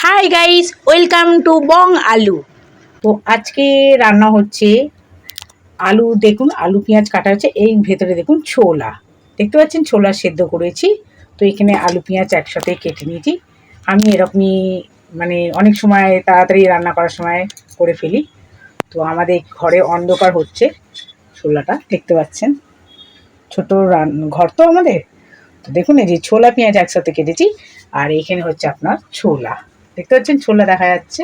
Hi guys, welcome to বং আলু। তো আজকে রান্না হচ্ছে আলু। দেখুন, আলু পেঁয়াজ কাটা হচ্ছে। এই ভেতরে দেখুন ছোলা, দেখতে পাচ্ছেন, ছোলা সেদ্ধ করেছি। তো এখানে আলু পেঁয়াজ একসাথে কেটে নিয়েছি। আমি এরকমই মানে অনেক সময় তাড়াতাড়ি রান্না করার সময় করে ফেলি। তো আমাদের ঘরে অন্ধকার হচ্ছে, ছোলাটা দেখতে পাচ্ছেন, ছোট ঘর তো আমাদের। তো দেখুন, এই যে ছোলা পেঁয়াজ একসাথে কেটেছি, আর এখানে হচ্ছে আপনার ছোলা, দেখতে পাচ্ছেন, ছোলা দেখা যাচ্ছে।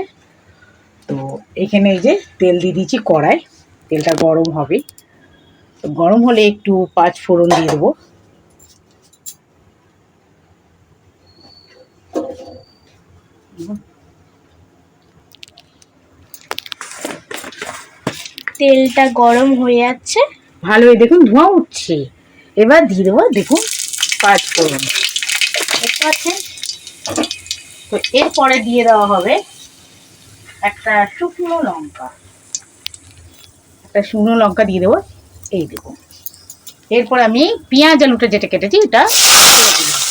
তো এখানে এই যে তেল দিয়ে দিয়েছি কড়াই, তেলটা গরম হবে। তো গরম হলে একটু পাঁচ ফোড়ন দিয়ে দেবো। তেলটা গরম হয়ে যাচ্ছে, ভালোই দেখুন ধোঁয়া উঠছে। এবার দিয়ে দেবো দেখুন পাঁচ ফোড়ন, দেখতে পাচ্ছেন। তো এরপরে দিয়ে দেওয়া হবে একটা শুকনো লঙ্কা, দিয়ে দেবো। এই দেখুন, এরপর আমি পেঁয়াজ আলুটা যেটা কেটেছি এটা দিয়ে দিলাম।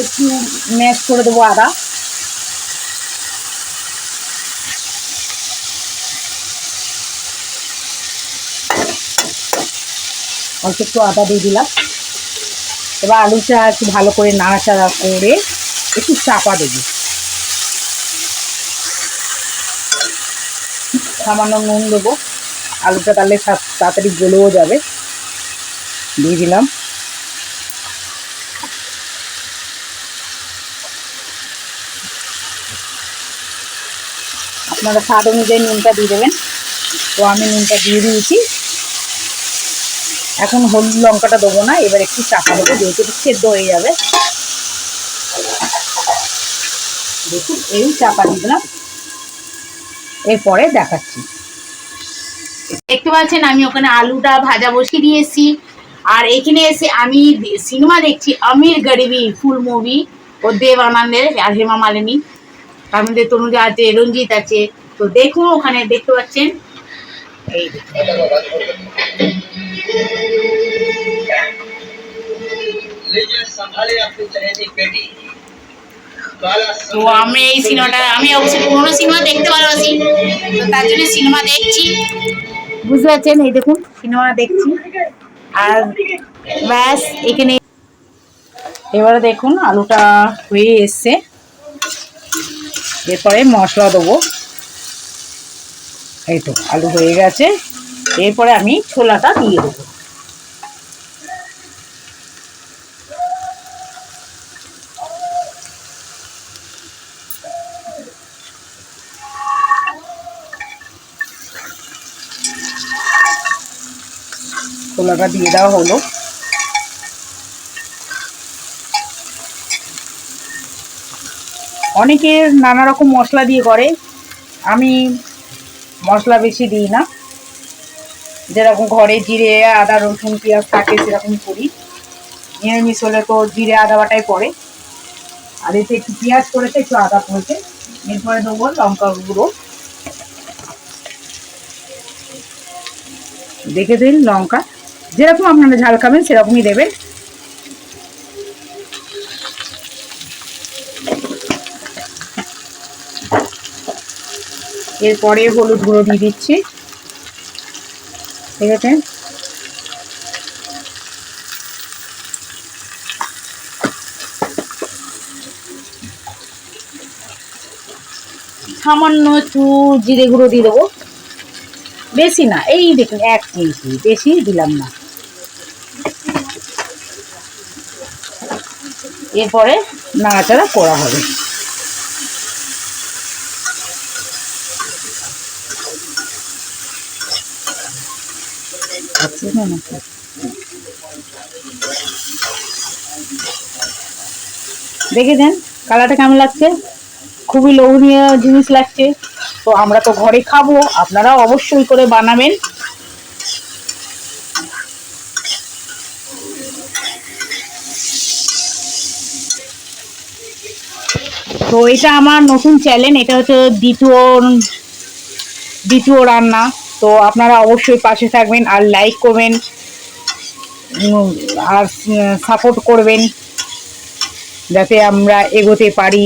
একটু ম্যাশ করে দেবো আদা, অল্প একটু আদা দিয়ে দিলাম। এবার আলুটা একটু ভালো করে নাড়াচাড়া করে একটু চাপা দেবো। সামান্য নুন দেবো, আলুটা তাহলে তাড়াতাড়ি গলেও যাবে। দিয়ে দিলাম। আপনারা স্বাদ অনুযায়ী নুনটা দিয়ে দেবেন। তো আমি নুনটা দিয়ে দিয়েছি। এখন হলুদ লঙ্কাটা দেবো না, এবার একটু চাপা দেবো, যেহেতু সেদ্ধ হয়ে যাবে। দেখুন, এই চাপা দিয়ে দিলাম। এরপরে দেখাচ্ছি। দেখতে পাচ্ছেন আমি ওখানে আলুটা ভাজা বসিয়ে দিয়েছি, আর এখানে এসে আমি সিনেমা দেখছি, আমির গরিবি ফুল মুভি, ও দেব আনন্দের আর হেমা মালিনী, তার মধ্যে তনুজা আছে, রঞ্জিত আছে। তো দেখুন, ওখানে দেখতে পাচ্ছেন এই তো আমি এই সিনেমাটা, আমি অবশ্যই পুরোনো সিনেমা দেখতে ভালোবাসি, তো তার জন্য সিনেমা দেখছি, বুঝতে পারছেন। এই দেখুন সিনেমা দেখছি, আর ব্যাস এখানে। এবারে দেখুন আলুটা হয়ে এসছে। এরপরে মশলা দেবো। এই তো আলু হয়ে গেছে। এরপরে আমি ছোলাটা দিয়ে দেবো। ছোলাটা দিয়ে দেওয়া হলো। অনেকের নানা রকম মশলা দিয়ে করে, আমি মশলা বেশি দিই না। যেরকম ঘরে জিরে আদা রসুন পেঁয়াজ থাকে সেরকম করি। নিরামিষ হলে তো জিরে আদা বাটাই পড়ে, আর এতে একটু পেঁয়াজ করেছে, একটু আদা পড়েছে। এরপরে দেবো লঙ্কা গুঁড়ো, দেখে দিন লঙ্কা, যেরকম আপনারা ঝাল খাবেন সেরকমই দেবেন। এরপরে হলুদ গুঁড়ো দিয়ে দিচ্ছি, ঠিক আছে। সামান্য একটু জিরে গুঁড়ো দিয়ে দেবো, বেশি না, এই দেখুন 1 চিমটি, বেশি দিলাম না। এরপরে নাড়াচাড়া করা হবে। দেখে দেন কালারটা কেমন লাগছে, খুবই লোভনীয় জিনিস লাগছে। তো আমরা তো ঘরে খাবো, আপনারাও অবশ্যই করে বানাবেন। তো এটা আমার নতুন চ্যানেল, এটা হচ্ছে দ্বিতীয় রান্না। তো আপনারা অবশ্যই পাশে থাকবেন আর লাইক করবেন আর সাপোর্ট করবেন যাতে আমরা এগোতে পারি।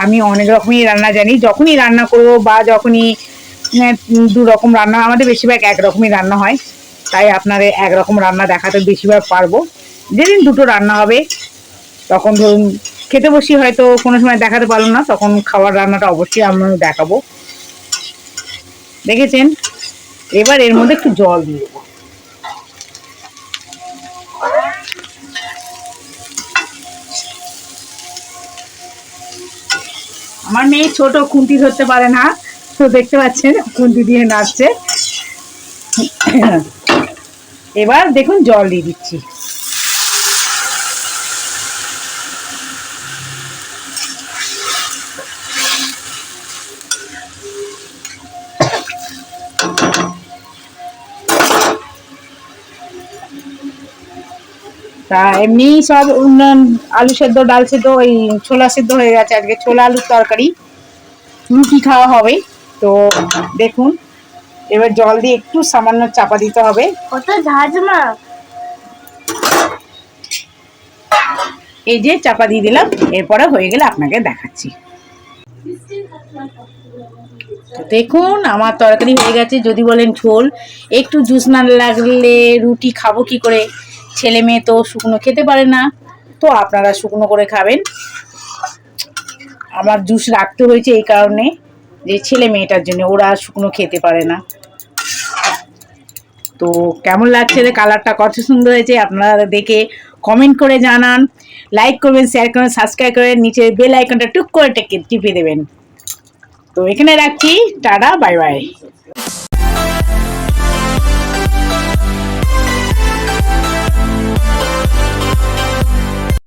আমি অনেক রকমই রান্না জানি, যখনই রান্না করবো বা যখনই দু রকম রান্না, আমাদের বেশিরভাগ একরকমই রান্না হয়, তাই আপনাদের একরকম রান্না দেখাতে বেশিরভাগ পারবো। যেদিন দুটো রান্না হবে তখন ধরুন খেতে বসি, হয়তো কোনো সময় দেখাতে পারলাম না, তখন খাবার রান্নাটা অবশ্যই আমি দেখাবো। দেখেছেন? এবার এর মধ্যে একটু জল দিয়ে দেবো। আমার মেয়ে ছোট, খুন্তি ধরতে পারে না, তো দেখতে পাচ্ছেন খুন্তি দিয়ে নাচছে। এবার দেখুন জল দিয়ে দিচ্ছি। তা এমনি সব আলু সেদ্ধ, ডাল সেদ্ধ, ওই ছোলা সেদ্ধ হয়ে গেছে। আজকে ছোলা আলুর তরকারি, রুটি খাওয়া হবে। তো দেখুন এবার জল দিয়ে একটু সামান্য চাপা দিতে হবে। কত ঝাঁঝমা। এই যে চাপা দিয়ে দিলাম, এরপরে হয়ে গেলে আপনাকে দেখাচ্ছি। দেখুন আমার তরকারি হয়ে গেছে। যদি বলেন ঝোল, একটু জুস না লাগলে রুটি খাবো কি করে? ছেলে মেয়ে তো শুকনো খেতে পারে না, তো আপনারা শুকনো করে খাবেন। আমার জুস রাখতে হয়েছে এই কারণে যে ছেলে মেয়েটার জন্য, ওরা শুকনো খেতে পারে না। তো কেমন লাগছে, কালারটা কত সুন্দর হয়েছে আপনারা দেখে কমেন্ট করে জানান। লাইক করবেন, শেয়ার করবেন, সাবস্ক্রাইব করবেন, নিচে বেল আইকনটা টুক করে টিপে দেবেন। তো এখানে রাখছি, টাটা, বাই বাই।